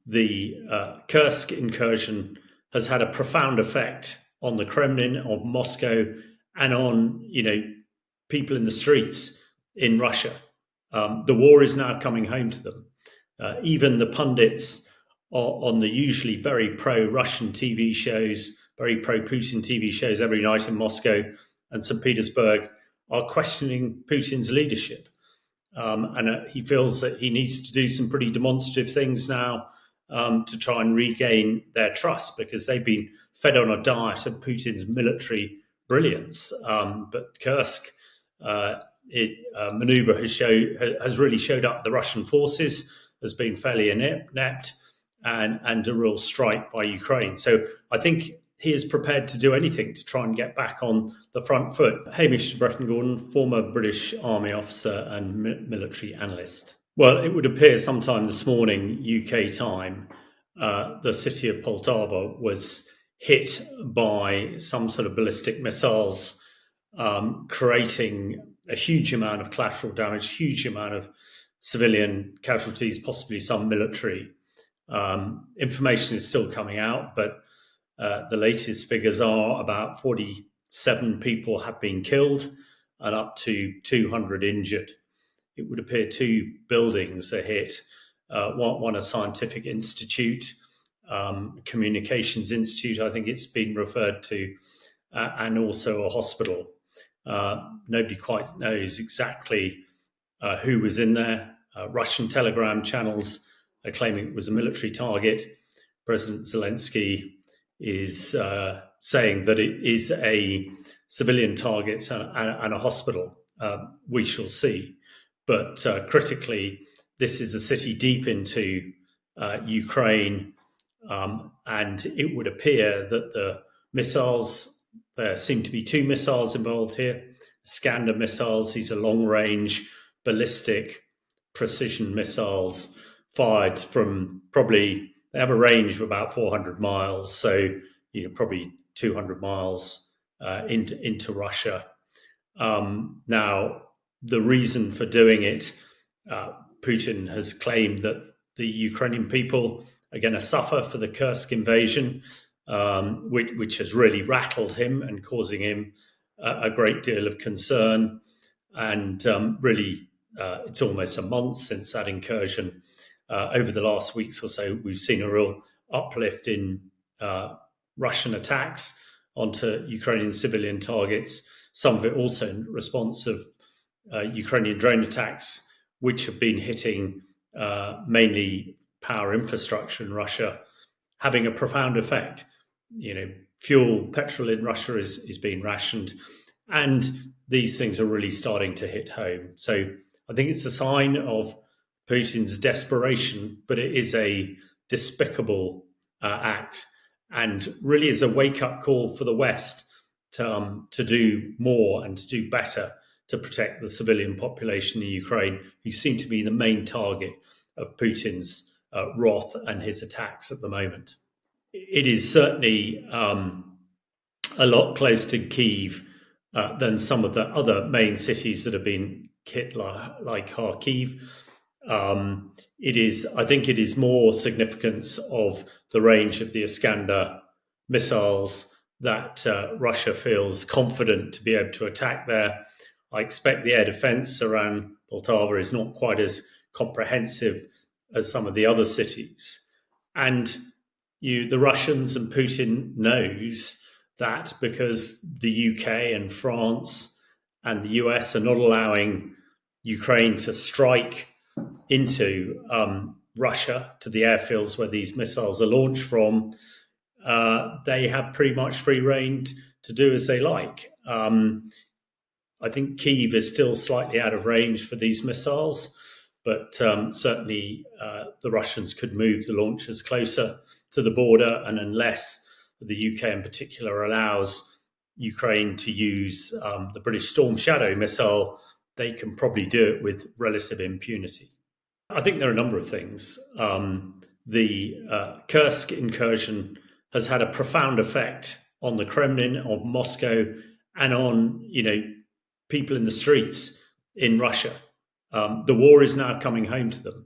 the Kursk incursion has had a profound effect on the Kremlin, on Moscow, and on people in the streets in Russia. The war is now coming home to them. Even the pundits on the usually very pro-Russian TV shows, very pro-Putin TV shows every night in Moscow and St. Petersburg are questioning Putin's leadership. And he feels that he needs to do some pretty demonstrative things now to try and regain their trust, because they've been fed on a diet of Putin's military brilliance. But Kursk maneuver has really showed up the Russian forces as being fairly inept and a real strike by Ukraine. So I think he is prepared to do anything to try and get back on the front foot. Hamish de Bretton-Gordon, former British Army officer and military analyst. Well, it would appear sometime this morning, UK time, the city of Poltava was hit by some sort of ballistic missiles, creating a huge amount of collateral damage, huge amount of civilian casualties, possibly some military. Information is still coming out, but the latest figures are about 47 people have been killed and up to 200 injured. It would appear two buildings are hit, one a scientific institute, communications institute, I think it's been referred to, and also a hospital. Nobody quite knows exactly who was in there. Russian telegram channels are claiming it was a military target. President Zelensky is saying that it is a civilian target and a hospital. We shall see. But critically, this is a city deep into Ukraine, and it would appear that the missiles, there seem to be two missiles involved here, Iskander missiles. These are long-range ballistic precision missiles fired from probably, they have a range of about 400 miles, so probably 200 miles into Russia. Now, the reason for doing it, Putin has claimed that the Ukrainian people are going to suffer for the Kursk invasion, which has really rattled him and causing him a great deal of concern. And really, it's almost a month since that incursion. Over the last weeks or so, we've seen a real uplift in Russian attacks onto Ukrainian civilian targets, some of it also in response of Ukrainian drone attacks, which have been hitting mainly power infrastructure in Russia, having a profound effect. Petrol in Russia is being rationed, and these things are really starting to hit home. So I think it's a sign of Putin's desperation, but it is a despicable act, and really is a wake-up call for the West to do more and to do better to protect the civilian population in Ukraine, who seem to be the main target of Putin's wrath and his attacks at the moment. It is certainly a lot closer to Kyiv than some of the other main cities that have been hit, like Kharkiv. I think it is more significance of the range of the Iskander missiles that Russia feels confident to be able to attack there. I expect the air defense around Poltava is not quite as comprehensive as some of the other cities. And the Russians and Putin knows that, because the UK and France and the US are not allowing Ukraine to strike into Russia, to the airfields where these missiles are launched from, they have pretty much free rein to do as they like. I think Kyiv is still slightly out of range for these missiles, but certainly the Russians could move the launchers closer to the border, and unless the UK in particular allows Ukraine to use the British Storm Shadow missile, they can probably do it with relative impunity. I think there are a number of things. The Kursk incursion has had a profound effect on the Kremlin, on Moscow, and on people in the streets in Russia. The war is now coming home to them.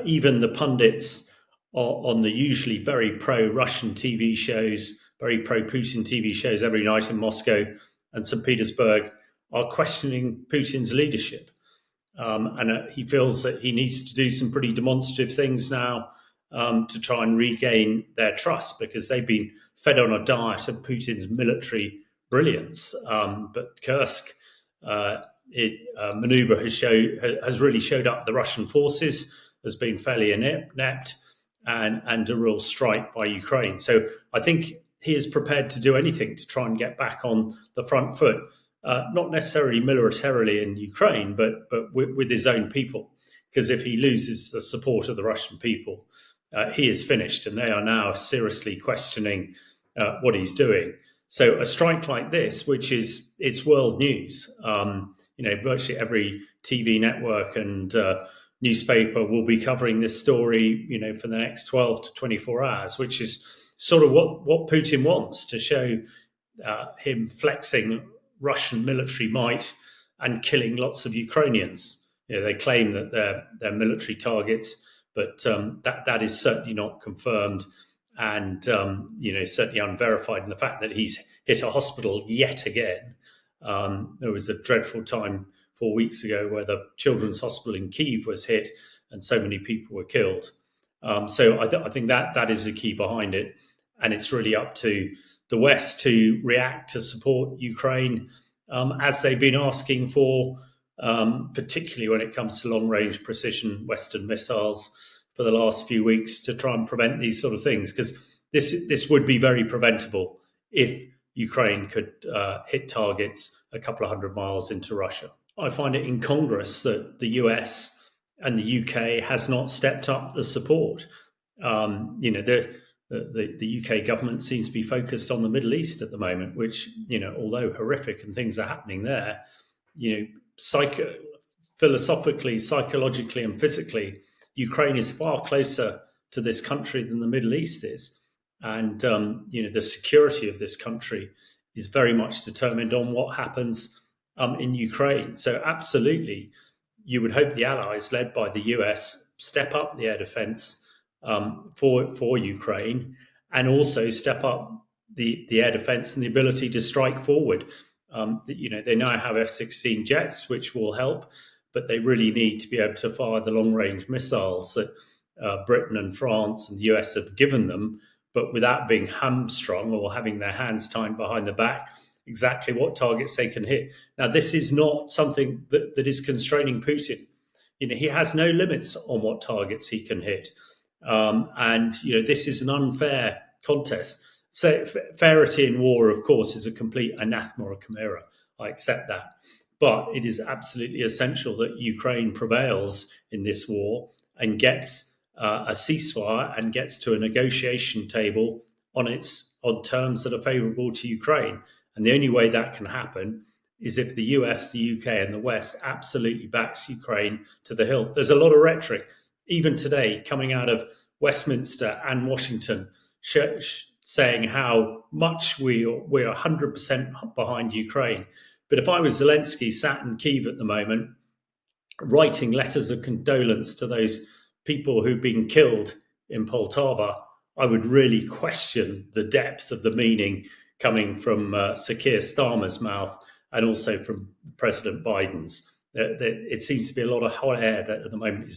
Even the pundits on the usually very pro-Russian TV shows, very pro-Putin TV shows every night in Moscow and St. Petersburg are questioning Putin's leadership. And he feels that he needs to do some pretty demonstrative things now to try and regain their trust, because they've been fed on a diet of Putin's military brilliance. But Kursk maneuver has really showed up the Russian forces as being fairly inept and a real strike by Ukraine. So I think he is prepared to do anything to try and get back on the front foot. Not necessarily militarily in Ukraine, but with his own people. Because if he loses the support of the Russian people, he is finished, and they are now seriously questioning what he's doing. So a strike like this, which is it's world news, virtually every TV network and newspaper will be covering this story, for the next 12 to 24 hours, which is sort of what Putin wants, to show him flexing Russian military might and killing lots of Ukrainians. They claim that they're military targets, but that is certainly not confirmed, and certainly unverified. And the fact that he's hit a hospital yet again. There was a dreadful time 4 weeks ago where the children's hospital in Kyiv was hit and so many people were killed. So I think that is the key behind it, and it's really up to the West to react to support Ukraine as they've been asking for, particularly when it comes to long-range precision Western missiles for the last few weeks, to try and prevent these sort of things, because this would be very preventable if Ukraine could hit targets a couple of hundred miles into Russia. I find it incongruous that the US and the UK has not stepped up the support. The UK government seems to be focused on the Middle East at the moment, which, although horrific and things are happening there, philosophically, psychologically, and physically, Ukraine is far closer to this country than the Middle East is. And, the security of this country is very much determined on what happens in Ukraine. So absolutely, you would hope the Allies, led by the US, step up the air defense for Ukraine, and also step up the air defense and the ability to strike forward. They now have F-16 jets, which will help, but they really need to be able to fire the long-range missiles that Britain and France and the US have given them, but without being hamstrung or having their hands tied behind the back, exactly what targets they can hit. Now, this is not something that is constraining Putin. He has no limits on what targets he can hit. This is an unfair contest. So fairity in war, of course, is a complete anathema or chimera. I accept that. But it is absolutely essential that Ukraine prevails in this war and gets a ceasefire and gets to a negotiation table on terms that are favourable to Ukraine. And the only way that can happen is if the US, the UK, and the West absolutely backs Ukraine to the hilt. There's a lot of rhetoric, even today, coming out of Westminster and Washington, saying how much we're 100% behind Ukraine. But if I was Zelensky sat in Kyiv at the moment, writing letters of condolence to those people who've been killed in Poltava, I would really question the depth of the meaning coming from Sir Keir Starmer's mouth and also from President Biden's. It seems to be a lot of hot air that at the moment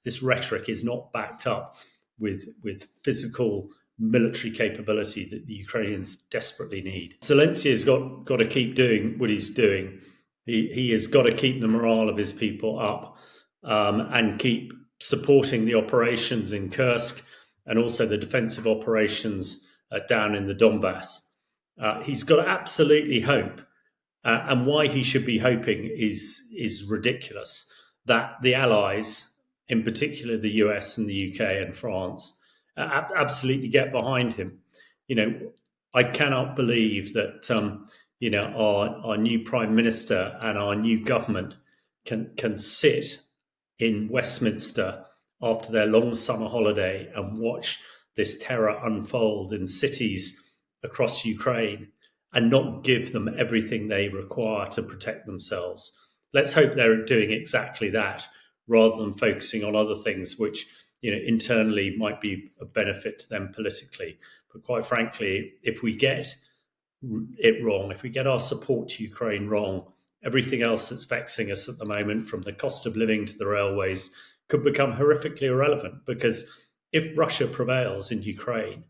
this rhetoric is not backed up with physical military capability that the Ukrainians desperately need. Zelensky has got to keep doing what he's doing. He has got to keep the morale of his people up and keep supporting the operations in Kursk and also the defensive operations down in the Donbass. He's got to absolutely hope, and why he should be hoping is ridiculous, that the Allies, in particular the US and the UK and France, absolutely get behind him. I cannot believe that our new Prime Minister and our new government can sit in Westminster after their long summer holiday and watch this terror unfold in cities across Ukraine and not give them everything they require to protect themselves. Let's hope they're doing exactly that, rather than focusing on other things which, internally might be a benefit to them politically. But quite frankly, if we get it wrong, if we get our support to Ukraine wrong, everything else that's vexing us at the moment, from the cost of living to the railways, could become horrifically irrelevant. Because if Russia prevails in Ukraine,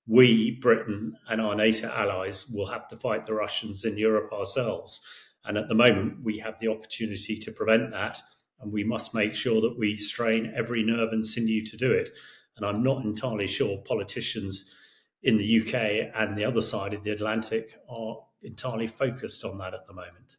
we, Britain, and our NATO allies will have to fight the Russians in Europe ourselves. And at the moment, we have the opportunity to prevent that. And we must make sure that we strain every nerve and sinew to do it. And I'm not entirely sure politicians in the UK and the other side of the Atlantic are entirely focused on that at the moment.